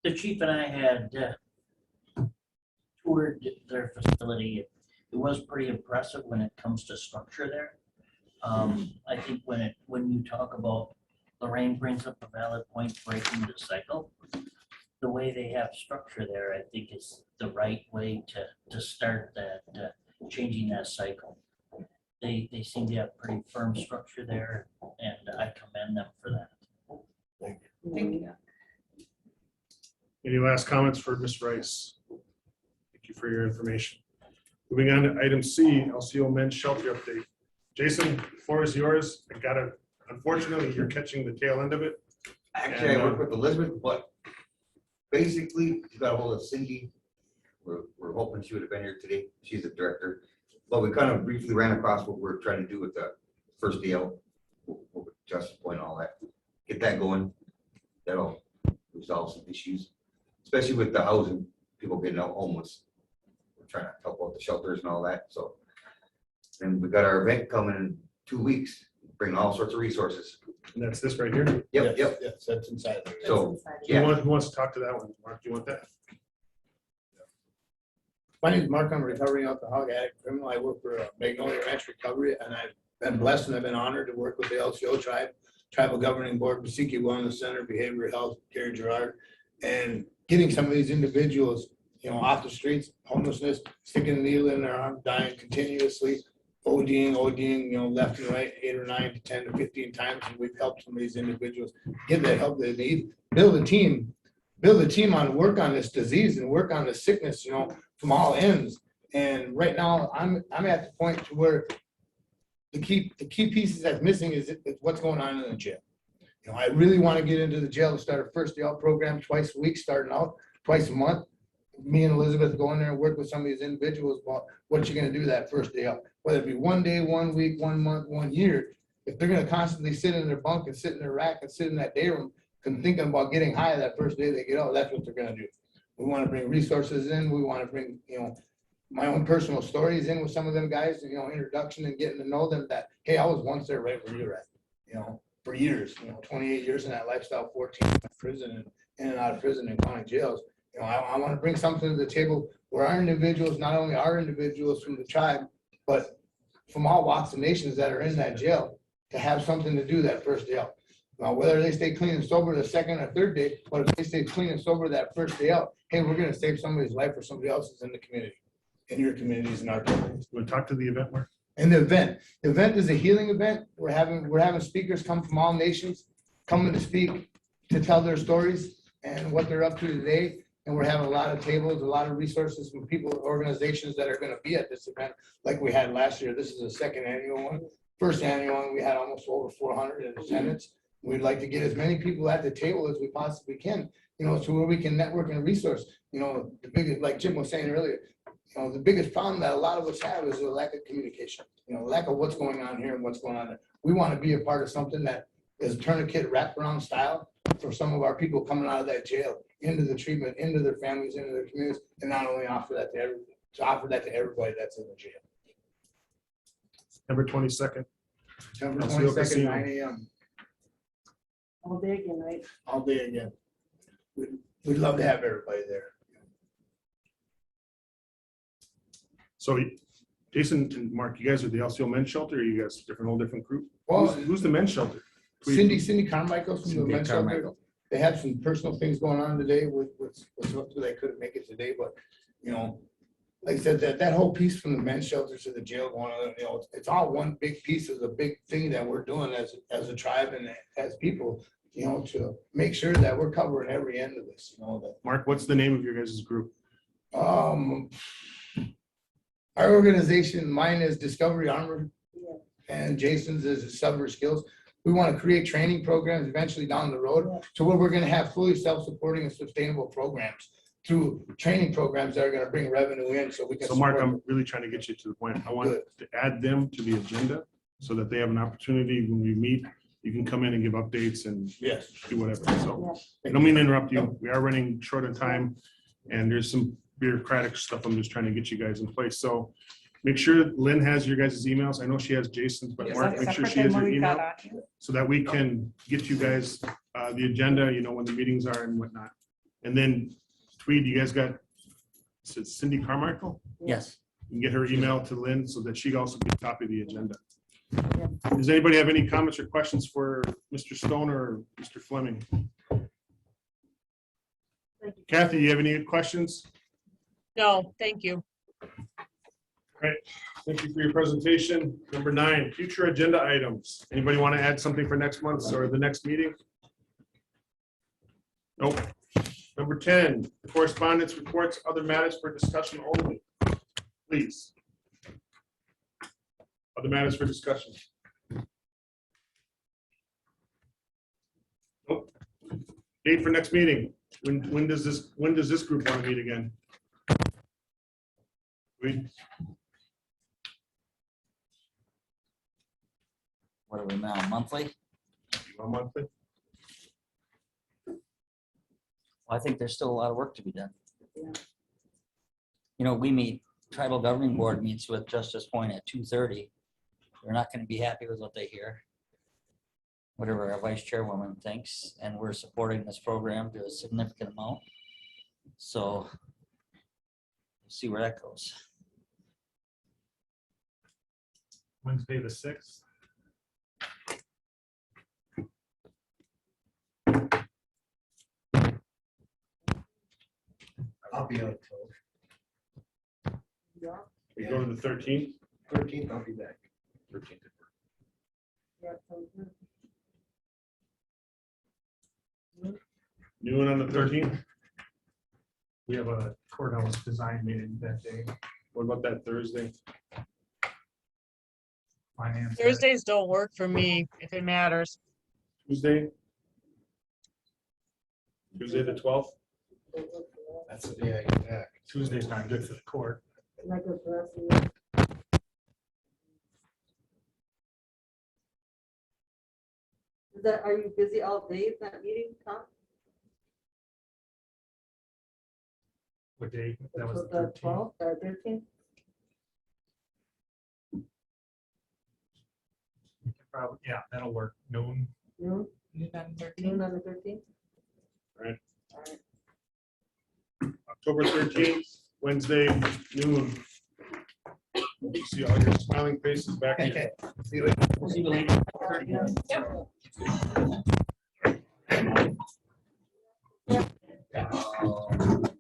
The chief and I had toured their facility. It was pretty impressive when it comes to structure there. I think when you talk about, Lorraine brings up a valid point, breaking the cycle. The way they have structure there, I think is the right way to start that, changing that cycle. They seem to have pretty firm structure there, and I commend them for that. Thank you. Any last comments for Ms. Rice? Thank you for your information. Moving on to item C, LCO men's shelter update. Jason, floor is yours. Unfortunately, you're catching the tail end of it. Actually, I work with Elizabeth, but basically, you got a hold of Cindy. We're hoping she would have been here today. She's the director. But we kind of briefly ran across what we're trying to do with the first deal, with Justice Point and all that. Get that going. That'll resolve some issues, especially with the housing, people getting out homeless. We're trying to help out the shelters and all that, so. And we got our event coming in 2 weeks, bringing all sorts of resources. And that's this right here. Yep. Yes, that's inside. So, Who wants to talk to that one? Mark, do you want that? My name is Mark. I'm a recovering alcoholic addict criminal. I work for Magnolia Ranch Recovery, and I've been blessed and I've been honored to work with the LCO tribe, Tribal Governing Board, Basiki Wellness Center, Behavioral Health, Gary Gerard, and getting some of these individuals, off the streets, homelessness, sticking a needle in their arm, dying continuously, ODing, left and right, 8 or 9 to 10 to 15 times. And we've helped some of these individuals get that help they need, build a team on work on this disease and work on the sickness, from all ends. And right now I'm at the point to where the key pieces that's missing is what's going on in the jail. I really want to get into the jail and start a first day out program twice a week, starting out twice a month. Me and Elizabeth go in there and work with some of these individuals about what you're going to do that first day out, whether it be 1 day, 1 week, 1 month, 1 year. If they're going to constantly sit in their bunk and sit in their rack and sit in that day room and thinking about getting high that first day they get out, that's what they're going to do. We want to bring resources in. We want to bring, my own personal stories in with some of them guys, introduction and getting to know them that, hey, I was once there right where you're at, for years, 28 years in that lifestyle, 14 in prison and in and out of prison and county jails. I want to bring something to the table where our individuals, not only our individuals from the tribe, but from all walks of nations that are in that jail to have something to do that first day out. Now, whether they stay clean and sober the second or third day, but if they stay clean and sober that first day out, hey, we're going to save somebody's life or somebody else's in the community, in your communities and our communities. We'll talk to the event, Mark. And the event is a healing event. We're having speakers come from all nations, coming to speak, to tell their stories and what they're up to today. And we're having a lot of tables, a lot of resources from people, organizations that are going to be at this event like we had last year. This is the second annual one. First annual one, we had almost over 400 in attendance. We'd like to get as many people at the table as we possibly can, so where we can network and resource. The biggest, like Jim was saying earlier, the biggest problem that a lot of us have is the lack of communication, lack of what's going on here and what's going on there. We want to be a part of something that is tourniquet wraparound style for some of our people coming out of that jail into the treatment, into their families, into their communities, and not only offer that to everybody, to offer that to everybody that's in the jail. September 22nd. September LCO 22nd, Casino. 9 a.m. All day again, right? all day again. We'd love to have everybody there. So Jason and Mark, you guys are the LCO men's shelter, or you guys whole different group? Well, Who's the men's shelter? Cindy Carmichael from the Cindy men's shelter. Carmichael. They had some personal things going on today with they couldn't make it today, but like I said, that whole piece from the men's shelter to the jail going on, it's all one big piece of the big thing that we're doing as a tribe and as people, to make sure that we're covering every end of this, Mark, what's the name of your guys' group? Our organization, mine is Discovery Armor, and Jason's is Subver Skills. We want to create training programs eventually down the road, to where we're going to have fully self-supporting and sustainable programs through training programs that are going to bring revenue in, so we can. So Mark, support I'm really trying to get you to the point. I want to add them to the agenda so that they have an opportunity when we meet. You can come in and give updates and Yes. do whatever. So I don't mean to interrupt you. We are running short on time and there's some bureaucratic stuff. I'm just trying to get you guys in place. So make sure Lynn has your guys' emails. I know she has Jason's, but Mark, make sure she has your email so that we can get you guys the agenda, when the meetings are and whatnot. And then Tweed, you guys got Cindy Carmichael? Yes. You can get her email to Lynn so that she also can copy the agenda. Does anybody have any comments or questions for Mr. Stone or Mr. Fleming? Kathy, you have any questions? No, thank you. Great. Thank you for your presentation. Number 9, future agenda items. Anybody want to add something for next month or the next meeting? Nope. Number 10, correspondence reports, other matters for discussion only. Please. Other matters for discussion? Nope. Date for next meeting. When does this group want to meet again? What are we now, monthly? Monthly? I think there's still a lot of work to be done. Yeah. You know, we meet, tribal governing board meets with Justice Point at 2:30. They're not going to be happy with what they hear. Whatever our vice chairwoman thinks, and we're supporting this program to a significant amount. So we'll see where that goes. Wednesday, the 6th. I'll be on till We go to the 13th. 13th, I'll be back. 13th. Yeah, sounds good. Noon on the 13th. We have a courthouse design meeting that day. What about that Thursday? Finance. Thursdays don't work for me if it matters. Tuesday? Tuesday the 12th? That's the day I get back. Tuesday's not good for the court. Like a blessing. Is that, are you busy all day at that meeting, Tom? What day? That was So the 13th. 12th or 13th? You can probably, yeah, that'll work. Noon. Noon? Noon on the 13th? Right. All right. October 13th, Wednesday, noon. See all your smiling faces back here. See you later. We'll see you later. Yep.